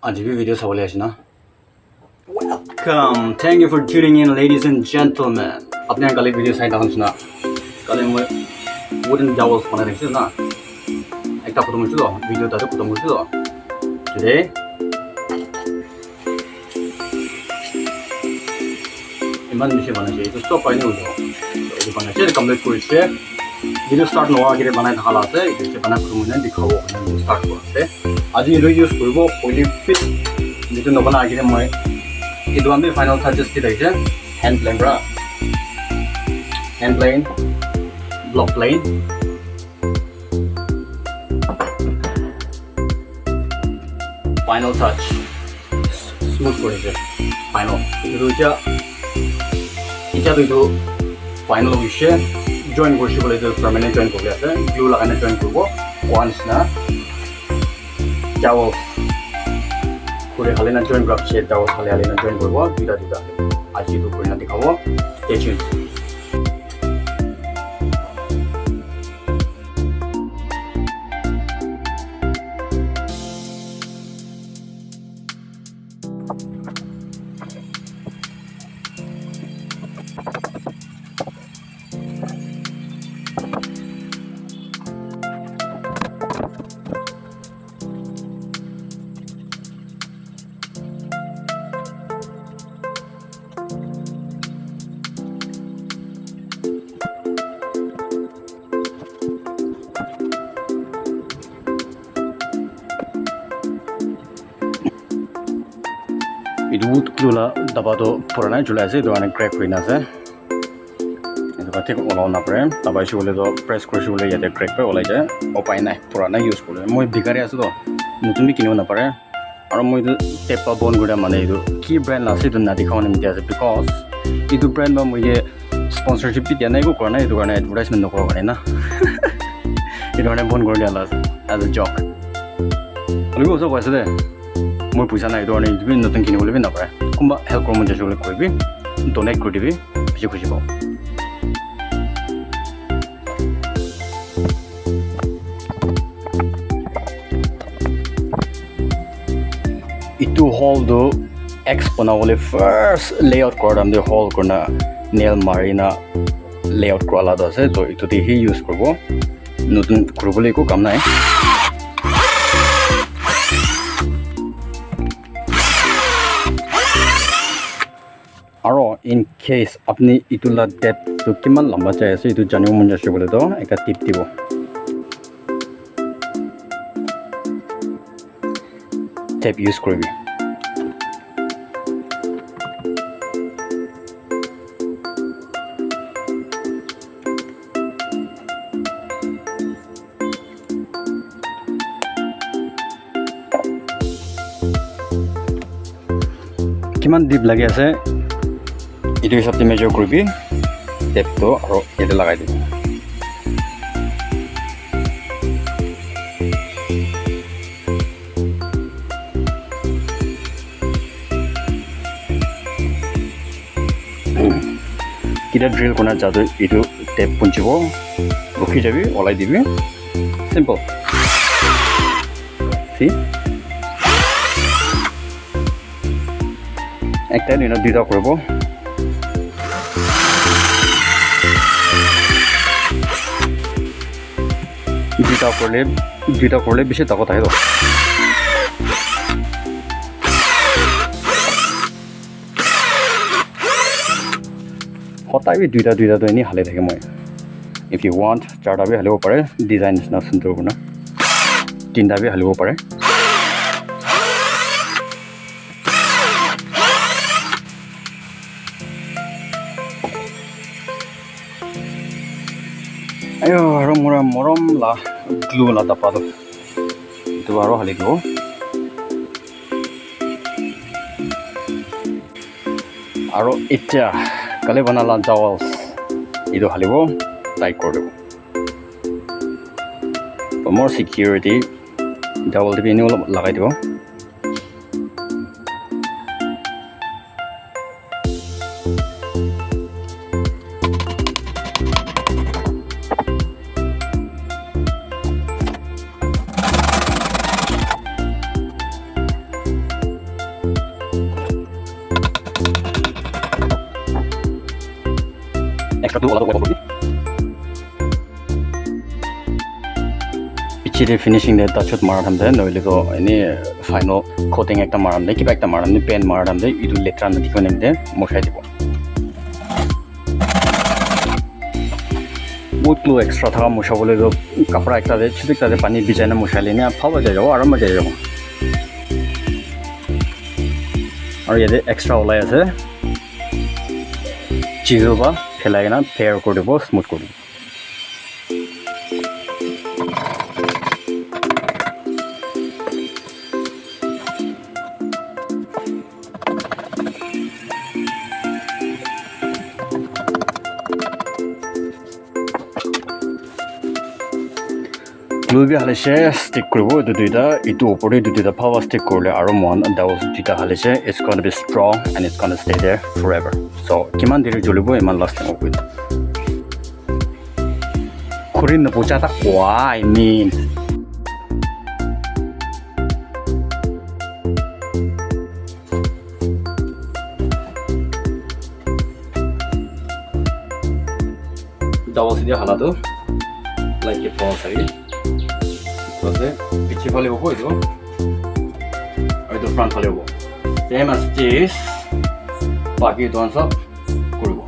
आज भी वीडियो सवाल है ना. Welcome. Thank you for tuning in, ladies and gentlemen. अपने कल एक वीडियो साइड डाउन सुना. कल मैं wooden dowels बना रही थी ना. एक टाप कुछ तो वीडियो ताज़ा कुछ तो. Today इमान मिशन बना चाहिए. तो स्टॉप पाइने हो जाओ. तो ये बना चाहिए कंप्लीट कोर्स से. वीडियो स्टार्ट हुआ आगे बनाए था हालात से. इसे बना कुछ मुझे दिखाओ. स्टार्ट करते. आज ये वीडियो करूँ पहले फिट जितने नबना आगे मैं इधर हम भी फाइनल टचेस की देखते हैं. हैंड प्लेन ब्रा, hand plane, block plane, final touch, smooth करेंगे. फाइनल इधर तो फाइनल विषय जॉइन करते बोले तो परमानेंट जॉइन कर लिया है. ग्लू लगाने जॉइन करो. वंस ना Dowel করে হালে না জয়েন করছে. Dowel হালে হালে না জয়েন করব. দুটা আজ এই দুপুরে না দেখাবো. Stay tuned. Itu wood glue la daba to purana julai ase. Itu ane crack hoina ase. Itu ba thik ola na pare. Daba ise bole to press korishi bole yate crack pe olai jaye. Opai nai purana use kore. Moi bikari ase to notun bi kinibo na pare. Aro moi itu tape pa bond gura mane itu ki brand la ase itu na dikhawne miti ase because itu brand ma moi ye sponsorship bi diya nai ko korna. Itu karone advertisement nokoro kare na. Itu karone bond gori diya la as a joke. Alo so koise de মই পইচা নাই. এইটো তুমি নতুন কিনিবলৈ B নাপাৰে. কোনোবা help কৰিব মন যাইছে বুলি কৰিবি, ডনেট কৰি দিবি, বেছি খুচি পাওঁ. ইটো হলটো এক্স বনাবলৈ ফাৰ্ষ্ট লেআউট কৰা দাম দিয়ে. হল কৰা নেল মাৰি না লেআউট কৰা আলাদা আছে. তো এইটোতে সি ইউজ কৰিব. নতুন কৰিবলৈ একো কাম নাই. আৰু ইন কেছ আপুনি ইটো লা ডেপটো কিমান লম্বা চাই আছে এইটো জানিব মন যাইছে বোলে তো এটা টিপ দিব. টেপ ইউজ কৰিবি. কিমান ডিপ লাগি আছে itu hisapti measure kurbi tape to aro ete lagai dibi. Kita drill kona jado itu tape punchibo rukhi jabi olai dibi. Simple. See? Ekta nina dita koribo. দুইটা করলে বেশি তাকত আহে. সদায় দুইটা তো এনেই হালে থাকে. মই ইফ ইউ ৱান্ট চাৰিটা বি হালিব পাৰে. ডিজাইন নিচিনা সুন্দৰ বনা তিনিটা বি হালিব পাৰে. ayo aro morom la glue la tapado itu aro hali go aro itya kale banala dowels itu halibo tight kor debo. For more security dowel dibi ni lagai debo. extra glue alak kori pichire finishing de touch mara thamde noile to ani final coating ekta maram de kiba ekta maram de pen maram de idu letra na dikhone de moshai dibo wood glue extra tha moshabole do kapra ekta de chidikta de pani bijaina moshale ne phaba jai jabo aram jai jabo aur yede extra olai ase chizo ba phelai na pair koribo smooth koribo glue bi halise stick koribo etu duita itu opor etu duita power stick korle aro mon dowel duita halise it's going to be strong and it's going to stay there forever so kiman deri jolibo iman lasting hobo kurin na pucha ta kwa I mean dowel sidia halado like it falls sari piche phale hobo etu aru etu front phale hobo same as this baki don sab koribo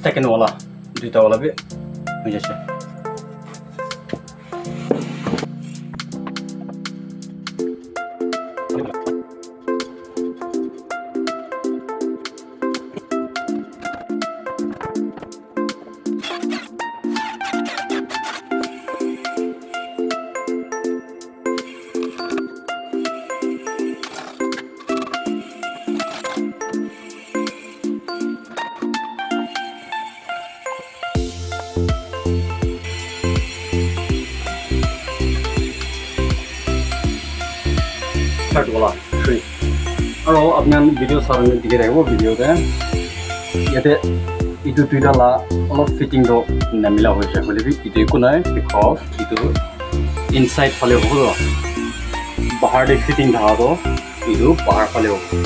second wala duita wala bi hoye jaise third wala 3 aro apnan video sarane dikhe rahibo video de yate itu tuita la alop fitting do namila hoise hole bi itu kunai because itu inside phale hobo bahar de fitting tha do itu bahar phale hobo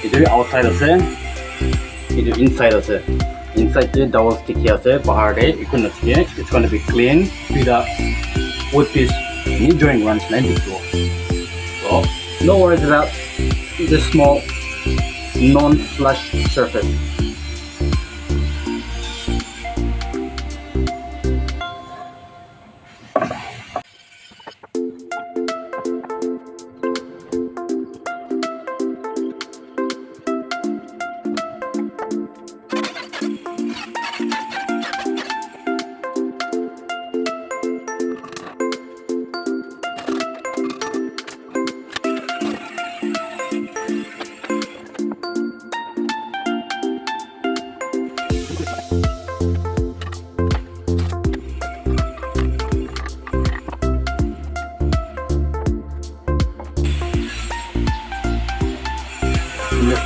itu outside ase itu inside ase inside de dowel stick ase bahar de ikun ase it's going to be clean with a wood piece ni joint runs line dikho so no worries about this small non-flush surface.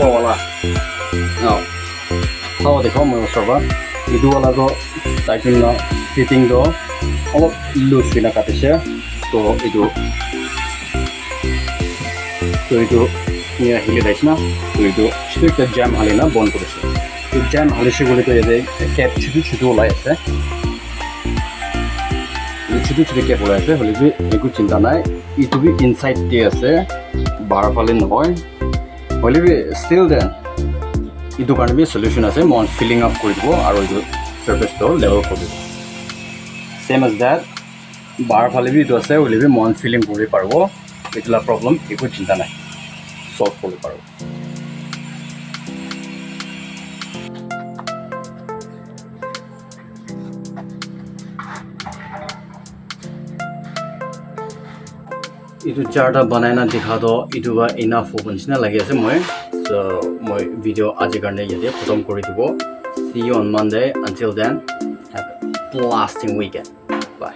Wala now how they come on server idu wala do typing na fitting do all loose na katise to idu niya hile daisna to idu strict jam halina bond korise to jam halishe gole to ede cap chutu olai ase chutu cap olai ase hole bi eku chinta nai itu bi inside te ase bar phale noy hole bi still then itu kan bi solution ase mon filling up kori dibo aru itu surface to level kori dibo same as that bar phale bi itu ase hole bi mon filling kori parbo etla problem eku chinta nai solve kori parbo itu charta banaina dikha do itu ba enough hobo nisna lagi ase moi so moi video aji karne yate khatam kori dibo See you on Monday. Until then, have a blasting weekend. Bye.